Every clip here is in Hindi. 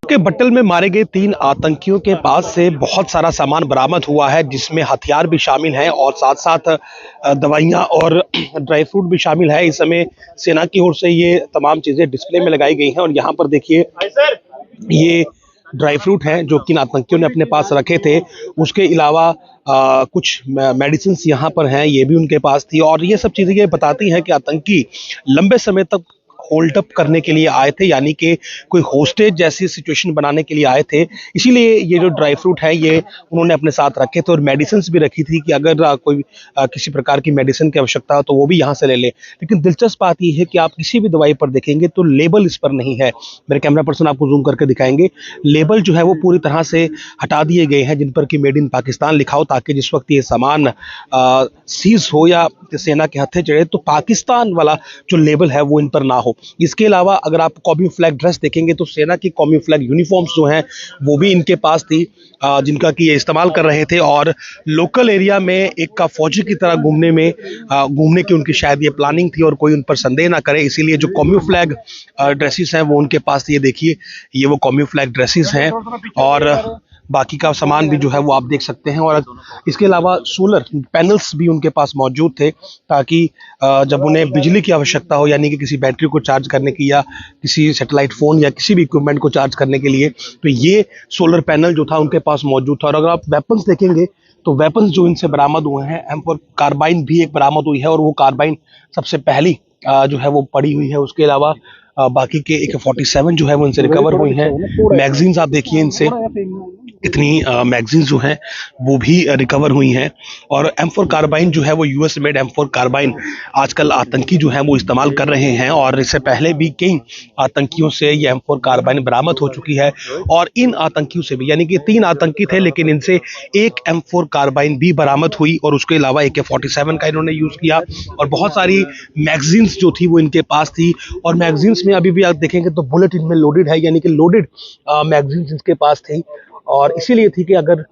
के बट्टल में मारे गए 3 आतंकियों के पास से बहुत सारा सामान बरामद हुआ है, जिसमें हथियार भी शामिल हैं और साथ-साथ दवाइयाँ और ड्राई फ्रूट भी शामिल है। इस समय सेना की ओर से ये तमाम चीज़ें डिस्प्ले में लगाई गई हैं और यहाँ पर देखिए ये ड्राई फ्रूट हैं जो कि इन आतंकियों ने अपने पास रखे थे। उसके अलावा कुछ मेडिसिन्स यहाँ पर हैं, ये भी उनके पास थी और ये सब चीज़ें ये बताती हैं कि आतंकी लंबे समय तक होल्ड अप करने के लिए आए थे, यानी कि कोई होस्टेज जैसी सिचुएशन बनाने के लिए आए थे। इसीलिए ये जो ड्राई फ्रूट है ये उन्होंने अपने साथ रखे थे और मेडिसिन्स भी रखी थी कि अगर कोई किसी प्रकार की मेडिसिन की आवश्यकता हो तो वो भी यहाँ से ले ले। लेकिन दिलचस्प बात ये है कि आप किसी भी दवाई पर देखेंगे तो लेबल इस पर नहीं है। मेरे कैमरा पर्सन आपको जूम करके दिखाएंगे। लेबल जो है वो पूरी तरह से हटा दिए गए हैं जिन पर कि मेड इन पाकिस्तान लिखा हो, ताकि जिस वक्त ये सामान सीज हो या सेना के हत्थे चढ़े तो पाकिस्तान वाला जो लेबल है वो इन पर ना हो। इसके अलावा अगर आप कौमी फ्लैग ड्रेस देखेंगे तो सेना की कौमी फ्लैग यूनिफॉर्म्स जो हैं वो भी इनके पास थी, जिनका कि ये इस्तेमाल कर रहे थे। और लोकल एरिया में एक का फौजी की तरह घूमने की उनकी शायद ये प्लानिंग थी और कोई उन पर संदेह ना करे, इसीलिए जो कौमी फ्लैग ड्रेसेस हैं वो उनके पास थी। ये देखिए, ये वो कौमी फ्लैग ड्रेसेस हैं और बाकी का सामान भी जो है वो आप देख सकते हैं। और इसके अलावा सोलर पैनल्स भी उनके पास मौजूद थे, ताकि जब उन्हें बिजली की आवश्यकता हो, यानी कि किसी बैटरी को चार्ज करने की या किसी सैटेलाइट फ़ोन या किसी भी इक्विपमेंट को चार्ज करने के लिए, तो ये सोलर पैनल जो था उनके पास मौजूद था। और अगर आप वेपन्स देखेंगे तो वेपन्स जो इनसे बरामद हुए हैं, M4 कार्बाइन भी एक बरामद हुई है और वो कार्बाइन सबसे पहली जो है वो पड़ी हुई है। उसके अलावा बाकी के AK-47 जो है वो इनसे रिकवर हुई हैं। मैगजीन्स आप देखिए इनसे कितनी मैगजीन्स जो हैं वो भी रिकवर हुई हैं। और M4 कार्बाइन जो है वो US मेड M4 कार्बाइन आजकल आतंकी जो है वो इस्तेमाल कर रहे हैं और इससे पहले भी कई आतंकियों से ये M4 कार्बाइन बरामद हो चुकी है। और इन आतंकियों से भी, यानी कि 3 आतंकी थे लेकिन इनसे एक M4 कार्बाइन भी बरामद हुई और उसके अलावा AK-47 का इन्होंने यूज़ किया और बहुत सारी मैगजीन्स जो थी वो इनके पास थी। और मैगजीन्स में अभी भी आप देखेंगे तो बुलेट इनमें लोडेड है, यानी कि लोडेड मैगजीन्स इनके पास थी और इसीलिए थी कि अगर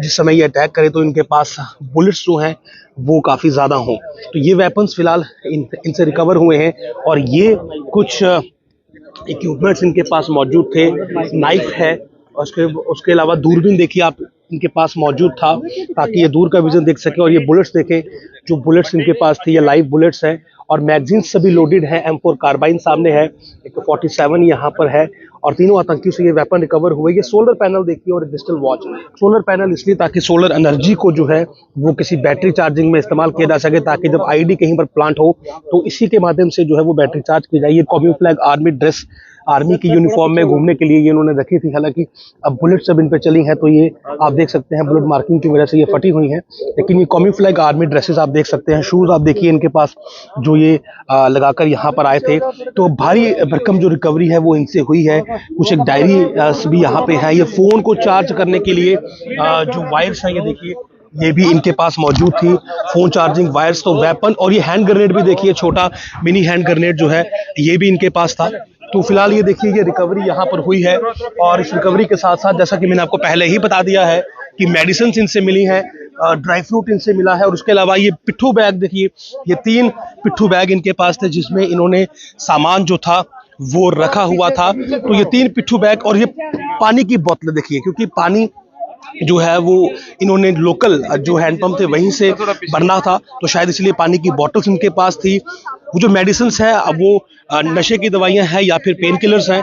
जिस समय ये अटैक करे तो इनके पास बुलेट्स जो हैं वो काफ़ी ज़्यादा हों। तो ये वेपन्स फिलहाल इनसे रिकवर हुए हैं और ये कुछ इक्विपमेंट्स इनके पास मौजूद थे। नाइफ है और उसके अलावा दूरबीन देखिए आप इनके पास मौजूद था, ताकि ये दूर का विजन देख सके। और ये बुलेट्स देखें, जो बुलेट्स इनके पास थी ये लाइव बुलेट्स हैं और मैगजीन्स सभी लोडेड हैं। M4 कार्बाइन सामने है, AK-47 यहाँ पर है और तीनों आतंकियों से ये वेपन रिकवर हुए। ये सोलर पैनल देखिए और डिजिटल वॉच। सोलर पैनल इसलिए ताकि सोलर एनर्जी को जो है वो किसी बैटरी चार्जिंग में इस्तेमाल किया जा सके, ताकि जब आईडी कहीं पर प्लांट हो तो इसी के माध्यम से जो है वो बैटरी चार्ज की जाए। ये कौमी फ्लैग आर्मी ड्रेस, आर्मी की यूनिफॉर्म में घूमने के लिए ये उन्होंने रखी थी। हालांकि अब बुलेट सब इन पे चली हैं तो ये आप देख सकते हैं बुलेट मार्किंग की वजह से ये फटी हुई हैं, लेकिन ये कौमी फ्लैग आर्मी ड्रेसेस आप देख सकते हैं। शूज़ आप देखिए इनके पास जो ये लगाकर यहाँ पर आए थे। तो भारी भरकम जो रिकवरी है वो इनसे हुई है। कुछ एक डायरी भी यहाँ पे है। ये फ़ोन को चार्ज करने के लिए जो वायर्स हैं ये देखिए ये भी इनके पास मौजूद थी, फ़ोन चार्जिंग वायर्स। तो वेपन और ये हैंड ग्रेनेड भी देखिए, छोटा मिनी हैंड ग्रेनेड जो है ये भी इनके पास था। तो फिलहाल ये देखिए ये रिकवरी यहाँ पर हुई है और इस रिकवरी के साथ साथ जैसा कि मैंने आपको पहले ही बता दिया है कि मेडिसिन इनसे मिली हैं, ड्राई फ्रूट इनसे मिला है और उसके अलावा ये पिट्ठू बैग देखिए, ये 3 पिट्ठू बैग इनके पास थे जिसमें इन्होंने सामान जो था वो रखा हुआ था। तो ये 3 पिट्ठू बैग और ये पानी की बोतलें देखिए, क्योंकि पानी जो है वो इन्होंने लोकल जो हैंडपंप थे वहीं से भरना था, तो शायद इसलिए पानी की बॉटल्स इनके पास थी। वो जो मेडिसिन्स हैं अब वो नशे की दवाइयां हैं या फिर पेन किलर्स हैं,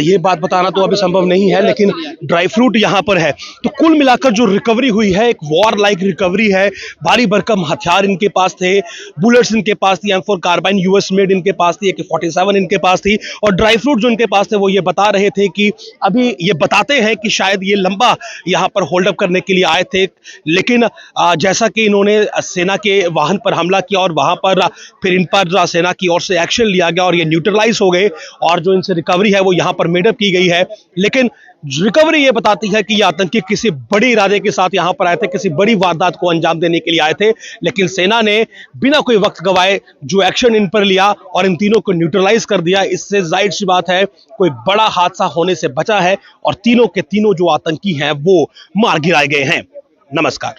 ये बात बताना तो अभी संभव नहीं है, लेकिन ड्राई फ्रूट यहाँ पर है। तो कुल मिलाकर जो रिकवरी हुई है एक वॉर लाइक रिकवरी है। भारी भरकम हथियार इनके पास थे, बुलेट्स इनके पास थी, M4 कार्बाइन US मेड इनके पास थी, AK-47 इनके पास थी और ड्राई फ्रूट जो इनके पास थे वो ये बता रहे थे कि अभी ये बताते हैं कि शायद ये लंबा यहाँ पर होल्ड अप करने के लिए आए थे, लेकिन जैसा कि इन्होंने सेना के वाहन पर हमला किया और वहां पर फिर इन पर सेना की ओर से एक्शन लिया गया और ये न्यूट्रलाइज हो गए और जो इनसे रिकवरी है वो यहाँ पर मेडअप की गई है। लेकिन रिकवरी ये बताती है कि ये आतंकी किसी बड़े इरादे के साथ यहाँ पर आए थे, किसी बड़ी वारदात को अंजाम देने के लिए आए थे, लेकिन सेना ने बिना कोई वक्त गवाए जो एक्शन इन पर लिया और इन तीनों को न्यूट्रलाइज कर दिया। इससे जाहिर सी बात है कोई बड़ा हादसा होने से बचा है और तीनों के तीनों जो आतंकी हैं वो मार गिराए गए हैं। नमस्कार।